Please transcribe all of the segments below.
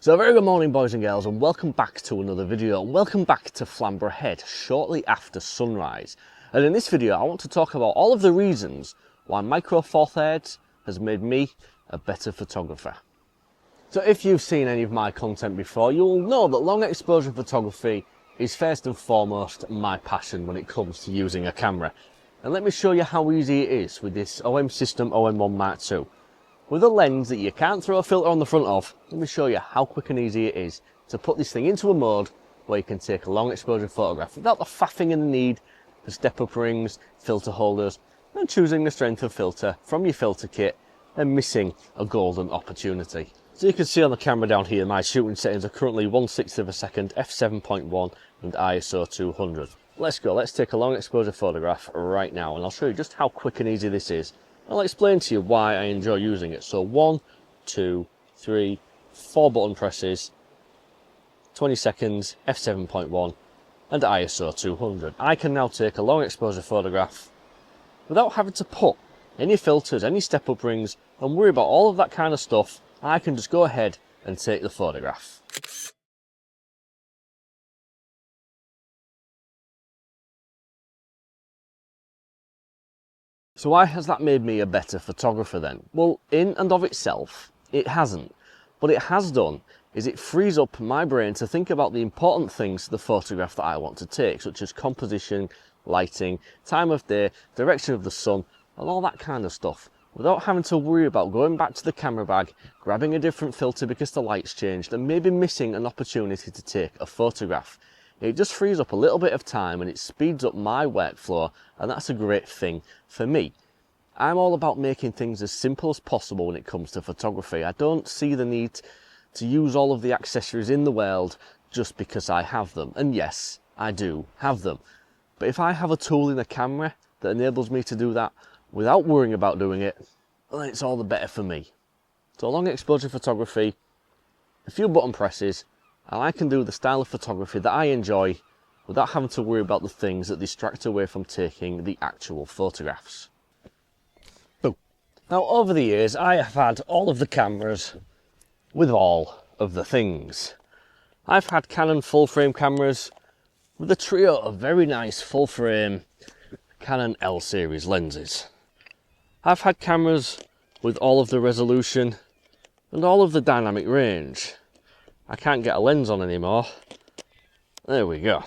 So very good morning boys and girls, and welcome back to another video, and welcome back to Flamborough Head shortly after sunrise. And in this video I want to talk about all of the reasons why Micro Four Thirds has made me a better photographer. So if you've seen any of my content before, you'll know that long exposure photography is first and foremost my passion when it comes to using a camera. And let me show you how easy it is with this OM system OM-1 Mark II. With a lens that you can't throw a filter on the front of, let me show you how quick and easy it is to put this thing into a mode where you can take a long exposure photograph without the faffing and the need for step-up rings, filter holders, and choosing the strength of filter from your filter kit and missing a golden opportunity. So you can see on the camera down here, my shooting settings are currently 1/6 of a second, f7.1 and ISO 200. Let's go, let's take a long exposure photograph right now, and I'll show you just how quick and easy this is. I'll explain to you why I enjoy using it. So 1, 2, 3, 4 button presses, 20 seconds, f7.1 and ISO 200. I can now take a long exposure photograph without having to put any filters, any step up rings and worry about all of that kind of stuff. I can just go ahead and take the photograph. So why has that made me a better photographer then? Well, in and of itself, it hasn't. What it has done is it frees up my brain to think about the important things to the photograph that I want to take, such as composition, lighting, time of day, direction of the sun, and all that kind of stuff, without having to worry about going back to the camera bag, grabbing a different filter because the light's changed, and maybe missing an opportunity to take a photograph. It just frees up a little bit of time and it speeds up my workflow, and that's a great thing for me. I'm all about making things as simple as possible when it comes to photography. I don't see the need to use all of the accessories in the world just because I have them. And yes, I do have them. But if I have a tool in a camera that enables me to do that without worrying about doing it, well, it's all the better for me. So long exposure photography, a few button presses, and I can do the style of photography that I enjoy without having to worry about the things that distract away from taking the actual photographs. Boom. Now over the years I have had all of the cameras with all of the things. I've had Canon full frame cameras with a trio of very nice full frame Canon L series lenses. I've had cameras with all of the resolution and all of the dynamic range. I can't get a lens on anymore. There we go.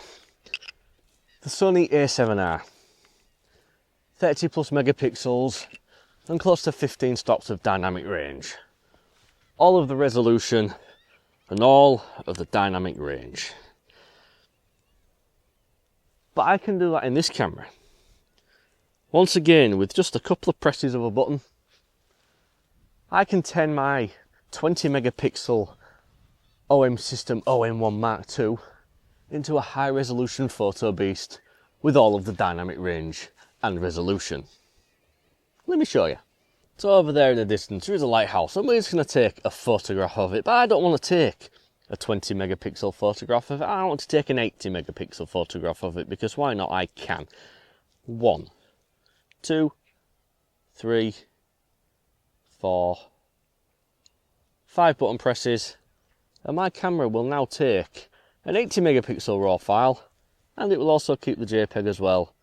The Sony A7R. 30 plus megapixels and close to 15 stops of dynamic range. All of the resolution and all of the dynamic range. But I can do that in this camera. Once again, with just a couple of presses of a button, I can turn my 20 megapixel OM system OM-1 Mark II into a high resolution photo beast with all of the dynamic range and resolution. Let me show you. So over there in the distance there is a lighthouse. I'm just going to take a photograph of it, but I don't want to take a 20 megapixel photograph of it. I want to take an 80 megapixel photograph of it, because why not? I can. 1, 2, 3, 4, 5 button presses, and my camera will now take an 80 megapixel raw file, and it will also keep the JPEG as well,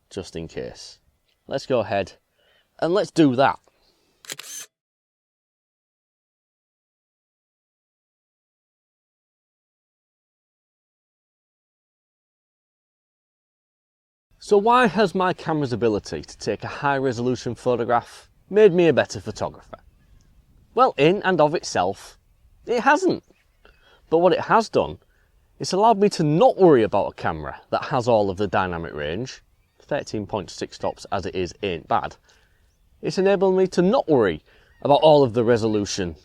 just in case. Let's go ahead and let's do that. So why has my camera's ability to take a high resolution photograph made me a better photographer? Well, in and of itself, it hasn't. But what it has done, it's allowed me to not worry about a camera that has all of the dynamic range. 13.6 stops as it is ain't bad. It's enabled me to not worry about all of the resolution.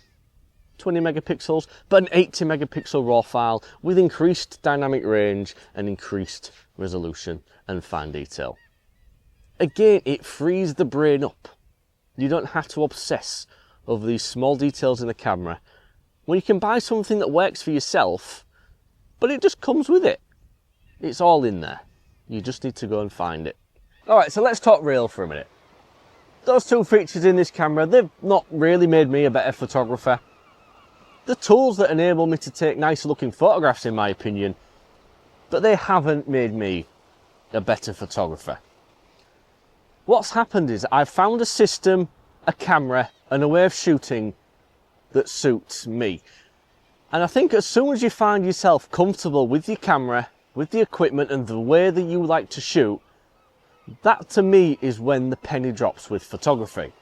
20 megapixels, but an 80 megapixel raw file with increased dynamic range and increased resolution and fine detail. Again, it frees the brain up. You don't have to obsess over these small details in the camera, when you can buy something that works for yourself, but it just comes with it. It's all in there. You just need to go and find it. Alright, so let's talk real for a minute. Those two features in this camera, they've not really made me a better photographer. the tools that enable me to take nicer looking photographs in my opinion, but they haven't made me a better photographer. What's happened is I've found a system, a camera and a way of shooting that suits me. And I think as soon as you find yourself comfortable with your camera, with the equipment and the way that you like to shoot, that to me is when the penny drops with photography.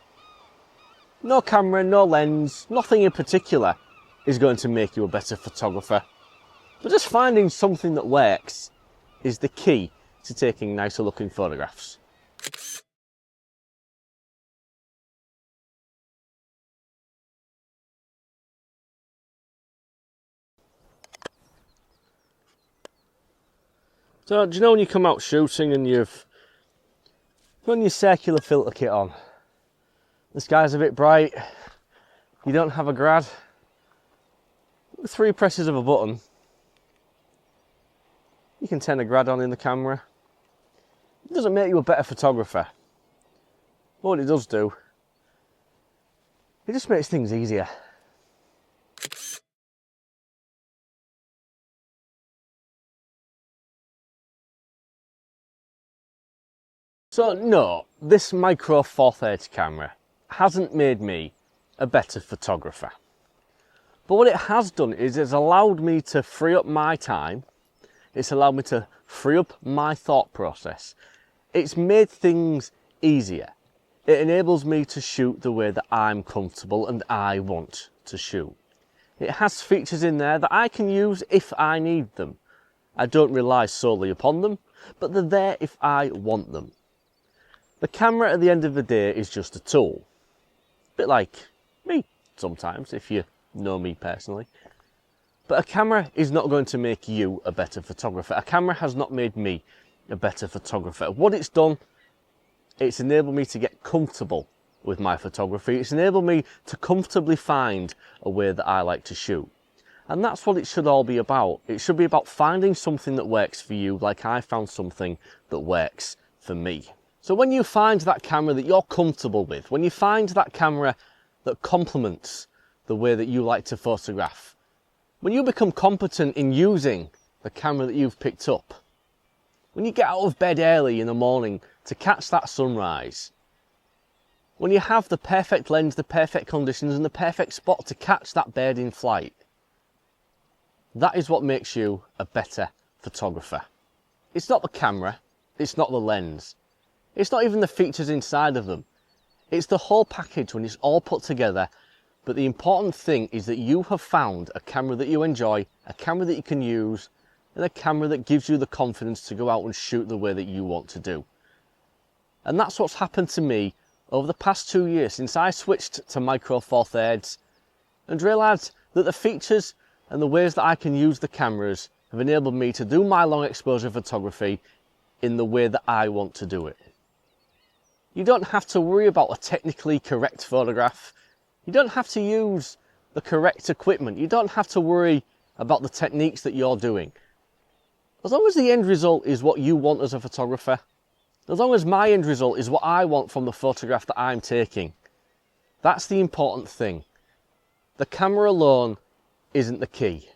No camera, no lens, nothing in particular is going to make you a better photographer. But just finding something that works is the key to taking nicer looking photographs. So do you know when you come out shooting and you've got your circular filter kit on, the sky's a bit bright, you don't have a grad, 3 presses of a button, you can turn a grad on in the camera. It doesn't make you a better photographer. But what it does do, it just makes things easier. So no, this Micro Four Thirds camera hasn't made me a better photographer. But what it has done is it's allowed me to free up my time. It's allowed me to free up my thought process. It's made things easier. It enables me to shoot the way that I'm comfortable and I want to shoot. It has features in there that I can use if I need them. I don't rely solely upon them, but they're there if I want them. The camera at the end of the day is just a tool. A bit like me sometimes, if you know me personally. But a camera is not going to make you a better photographer. A camera has not made me a better photographer. What it's done, it's enabled me to get comfortable with my photography. It's enabled me to comfortably find a way that I like to shoot. And that's what it should all be about. It should be about finding something that works for you, like I found something that works for me. So when you find that camera that you're comfortable with, when you find that camera that complements the way that you like to photograph, when you become competent in using the camera that you've picked up, when you get out of bed early in the morning to catch that sunrise, when you have the perfect lens, the perfect conditions and the perfect spot to catch that bird in flight, that is what makes you a better photographer. It's not the camera, it's not the lens, it's not even the features inside of them. It's the whole package when it's all put together. But the important thing is that you have found a camera that you enjoy, a camera that you can use, and a camera that gives you the confidence to go out and shoot the way that you want to do. And that's what's happened to me over the past 2 years since I switched to Micro Four Thirds and realised that the features and the ways that I can use the cameras have enabled me to do my long exposure photography in the way that I want to do it. You don't have to worry about a technically correct photograph. You don't have to use the correct equipment. You don't have to worry about the techniques that you're doing. As long as the end result is what you want as a photographer, as long as my end result is what I want from the photograph that I'm taking, that's the important thing. The camera alone isn't the key.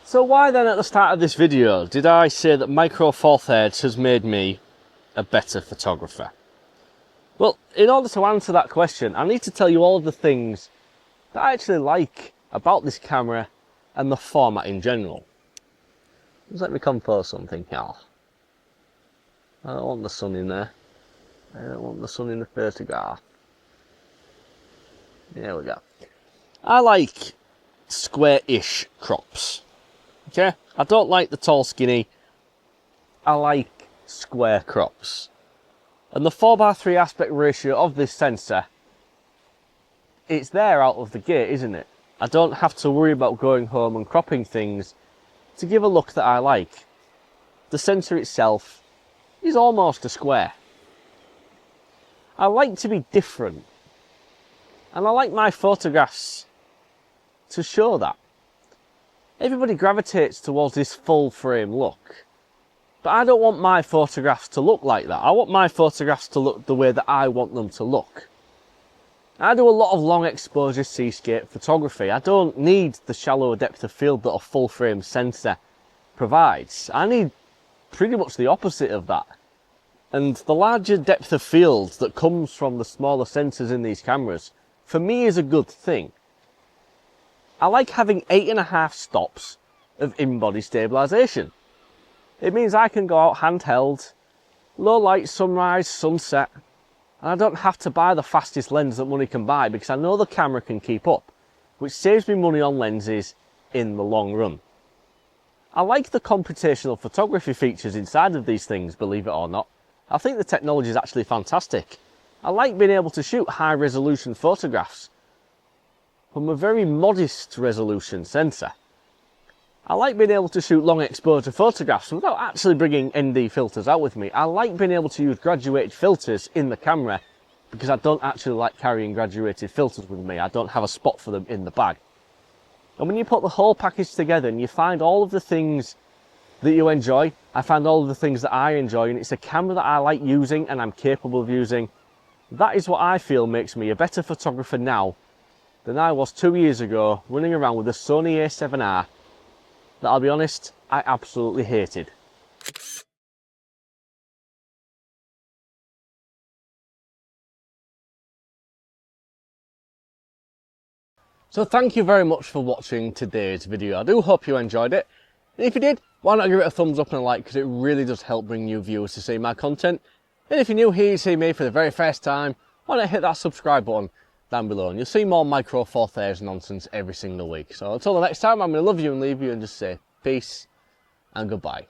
So why then at the start of this video did I say that Micro Four Thirds has made me a better photographer? Well, in order to answer that question, I need to tell you all of the things that I actually like about this camera and the format in general. Just let me compose something here. I don't want the sun in there. I don't want the sun in the photograph. There we go. I like square-ish crops. Okay? I don't like the tall skinny. I like square crops. And the 4:3 aspect ratio of this sensor, it's there out of the gate, isn't it? I don't have to worry about going home and cropping things to give a look that I like. The sensor itself is almost a square. I like to be different. And I like my photographs to show that. Everybody gravitates towards this full frame look. But I don't want my photographs to look like that. I want my photographs to look the way that I want them to look. I do a lot of long exposure seascape photography. I don't need the shallower depth of field that a full frame sensor provides. I need pretty much the opposite of that. And the larger depth of field that comes from the smaller sensors in these cameras, for me, is a good thing. I like having 8.5 stops of in-body stabilisation. It means I can go out handheld, low light, sunrise, sunset, and I don't have to buy the fastest lens that money can buy because I know the camera can keep up, which saves me money on lenses in the long run. I like the computational photography features inside of these things, believe it or not. I think the technology is actually fantastic. I like being able to shoot high resolution photographs from a very modest resolution sensor. I like being able to shoot long exposure photographs without actually bringing ND filters out with me. I like being able to use graduated filters in the camera because I don't actually like carrying graduated filters with me. I don't have a spot for them in the bag. And when you put the whole package together and you find all of the things that you enjoy, I find all of the things that I enjoy, and it's a camera that I like using and I'm capable of using, that is what I feel makes me a better photographer now than I was 2 years ago running around with a Sony A7R that, I'll be honest, I absolutely hated. So thank you very much for watching today's video. I do hope you enjoyed it. And if you did, why not give it a thumbs up and a like, because it really does help bring new viewers to see my content. And if you're new here, you see me for the very first time, why not hit that subscribe button down below, and you'll see more Micro Four Thirds nonsense every single week. So until the next time, I'm going to love you and leave you and just say peace and goodbye.